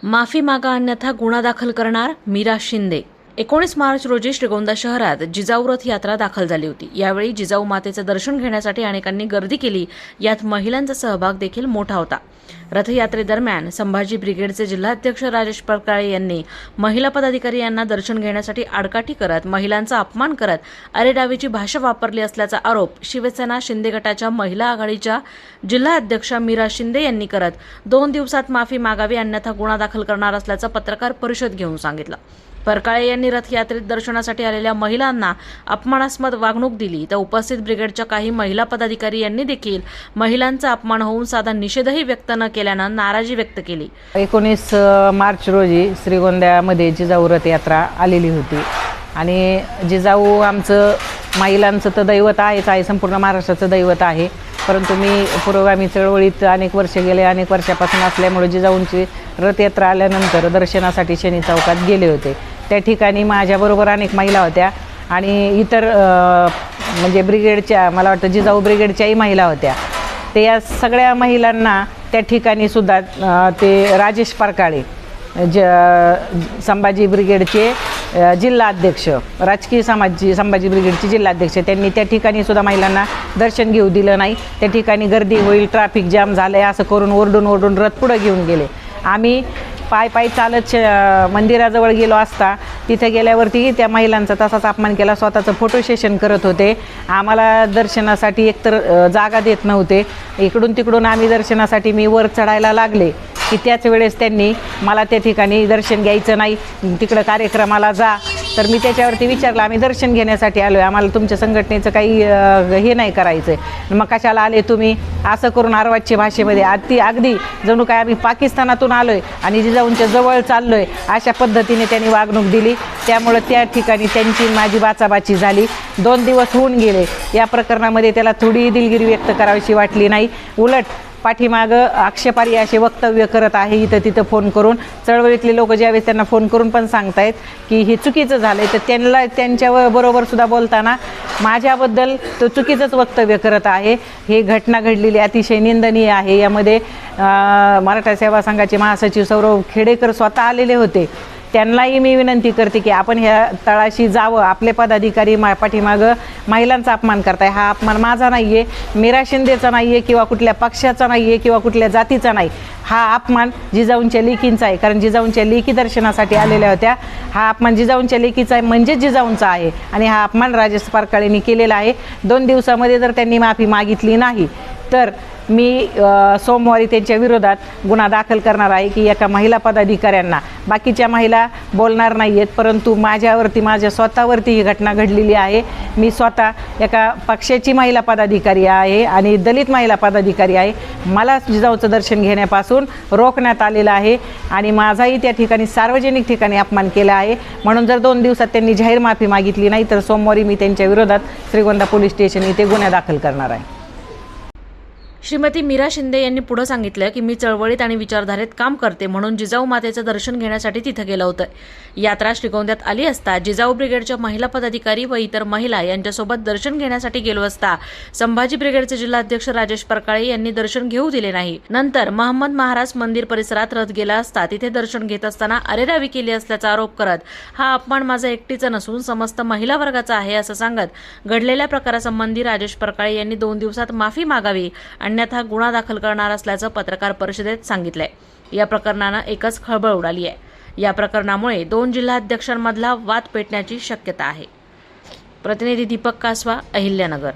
माफी मागा अन्यथा गुन्हा दाखल करणार मीरा शिंदे। 19 मार्च रोजी श्रीगोंदा शहरात जिजाऊ रथ यात्रा दाखल झाली होती। यावेळी जिजाऊ मातेचे दर्शन घेण्यासाठी अनेकांनी गर्दी केली। यात महिलांचा सहभाग देखील मोठा होता। रथयात्रेदरम्यान संभाजी ब्रिगेडचे जिल्हाध्यक्ष राजेश परकाळे यांनी महिला पदाधिकारी यांना दर्शन घेण्यासाठी आडकाठी करत महिलांचा अपमान करत अरेडावीची भाषा वापरली असल्याचा आरोप शिवसेना शिंदे गटाच्या महिला आघाडीच्या जिल्हाध्यक्षा मीरा शिंदे यांनी करत 2 दिवसात माफी मागावी अन्यथा गुन्हा दाखल करणार असल्याचं पत्रकार परिषद घेऊन सांगितलं। परकाळे यांनी रथयात्रेत दर्शनासाठी आलेल्या महिलांना अपमानास्पद वागणूक दिली तर उपस्थित ब्रिगेडच्या काही महिला पदाधिकारी यांनी देखील महिलांचा अपमान होऊन साधा निषेधही व्यक्त न केल्यानं नाराजी व्यक्त केली। 19 मार्च रोजी श्रीगोंद्यामध्ये जिजाऊ रथ यात्रा आलेली होती आणि जिजाऊ आमचं महिलांचं तर दैवत आहे, संपूर्ण महाराष्ट्राचं दैवत आहे। परंतु मी पुरोगामी चळवळीत अनेक वर्ष गेले, अनेक वर्षापासून असल्यामुळे जिजाऊंची रथयात्रा आल्यानंतर दर्शनासाठी शनी चौकात गेले होते। त्या ठिकाणी माझ्याबरोबर अनेक महिला होत्या आणि इतर म्हणजे ब्रिगेडच्या, मला वाटतं जिजाऊ ब्रिगेडच्याही महिला होत्या। ते या सगळ्या महिलांना त्या ठिकाणी सुद्धा ते राजेश परकाळे संभाजी ब्रिगेडचे जिल्हाध्यक्ष, राजकीय संभाजी ब्रिगेडचे जिल्हाध्यक्ष, त्यांनी त्या ठिकाणी सुद्धा महिलांना दर्शन घेऊ दिलं नाही। त्या ठिकाणी गर्दी होईल, ट्रॅफिक जाम झालंय असं करून ओरडून रथ पुढे घेऊन गेले। आम्ही पायी चालत मंदिराजवळ गेलो असता तिथे गेल्यावरती त्या महिलांचा तसाच अपमान केला। स्वतःचं फोटो सेशन करत होते। आम्हाला दर्शनासाठी एकतर जागा देत नव्हते। इकडून तिकडून आम्ही दर्शनासाठी मी वर चढायला लागले की त्याच वेळेस त्यांनी मला त्या ठिकाणी दर्शन घ्यायचं नाही, तिकडं कार्यक्रमाला जा। तर मी त्याच्यावरती विचारलं, आम्ही दर्शन घेण्यासाठी आलो आहे, आम्हाला तुमच्या संघटनेचं काही हे नाही करायचं आहे, मग कशाला आले तुम्ही, असं करून अर्वाच्य भाषेमध्ये अगदी जणू काय आम्ही पाकिस्तानातून आलो आहे आणि जिजाऊंच्या जवळ चाललो आहे अशा पद्धतीने त्यांनी वागणूक दिली। त्यामुळे त्या ठिकाणी त्यांची माझी बाचाबाची झाली। 2 दिवस होऊन गेले। या प्रकरणामध्ये त्याला थोडी दिलगिरी व्यक्त करावीशी वाटली नाही, उलट पाठीमागं आक्षेपार्ह असे वक्तव्य करत आहे। इथं तिथं फोन करून चळवळीतले लोक ज्यावेळेस त्यांना फोन करून पण सांगतायत की हे चुकीचं झालंय, तर त्यांना त्यांच्याबरोबर सुद्धा बोलताना माझ्याबद्दल तो चुकीचंच वक्तव्य करत आहे। हे घटना घडलेली अतिशय निंदनीय आहे। यामध्ये मराठा सेवा संघाचे महासचिव सौरव खेडेकर स्वतः आलेले होते। त्यांनाही मी विनंती करते की आपण ह्या तळाशी जावं। आपले पदाधिकारी पाठीमागं महिलांचा अपमान करताय, हा अपमान माझा नाही आहे, मीरा शिंदेचा नाही आहे किंवा कुठल्या पक्षाचा नाही आहे किंवा कुठल्या जातीचा नाही, हा अपमान जिजाऊंच्या लेकींचा आहे। कारण जिजाऊंच्या लेकी दर्शनासाठी आलेल्या होत्या। हा अपमान जिजाऊंच्या लेकीचा आहे म्हणजे जिजाऊंचा आहे आणि हा अपमान राजेश परकाळेंनी केलेला आहे। 2 दिवसामध्ये जर त्यांनी माफी मागितली नाही तर मी सोमवारी त्यांच्या विरोधात गुन्हा दाखल करणार आहे की एका महिला पदाधिकाऱ्यांना, बाकीच्या महिला बोलणार नाही आहेत परंतु माझ्या स्वतःवरती ही घटना घडलेली आहे। मी स्वतः एका पक्षाची महिला पदाधिकारी आहे आणि दलित महिला पदाधिकारी आहे। मला जिजाऊचं दर्शन घेण्यापासून रोखण्यात आलेलं आहे आणि माझाही त्या ठिकाणी सार्वजनिक ठिकाणी अपमान केला आहे। म्हणून जर 2 दिवसात त्यांनी जाहीर माफी मागितली नाही तर सोमवारी मी त्यांच्या विरोधात श्रीगोंदा पोलीस स्टेशन इथे गुन्हा दाखल करणार आहे। श्रीमती मीरा शिंदे यांनी पुढे सांगितलं की मी चळवळीत आणि विचारधारेत काम करते म्हणून जिजाऊ मातेचं दर्शन घेण्यासाठी तिथे गेलं होतं। यात्रा श्रीगोंद्यात आली असता जिजाऊ ब्रिगेडच्या महिला पदाधिकारी व इतर महिला यांच्यासोबत दर्शन घेण्यासाठी गेलो असता संभाजी ब्रिगेडचे जिल्हाध्यक्ष राजेश परकाळे यांनी दर्शन घेऊ दिले नाही। नंतर महम्मद महाराज मंदिर परिसरात रथ गेला असता तिथे दर्शन घेत असताना अरेरावी केली असल्याचा आरोप करत हा अपमान माझा एकटीचा नसून समस्त महिला वर्गाचा आहे असं सांगत घडलेल्या प्रकारासंबंधी राजेश परकाळे यांनी 2 दिवसात माफी मागावी अन्यथा गुन्हा दाखल करणार असल्याचं पत्रकार परिषदेत सांगितलंय। या प्रकरणानं एकच खळबळ उडाली आहे। या प्रकरणामुळे 2 जिल्हाध्यक्षांमधला वाद पेटण्याची शक्यता आहे। प्रतिनिधी दीपक कासवा, अहिल्यानगर।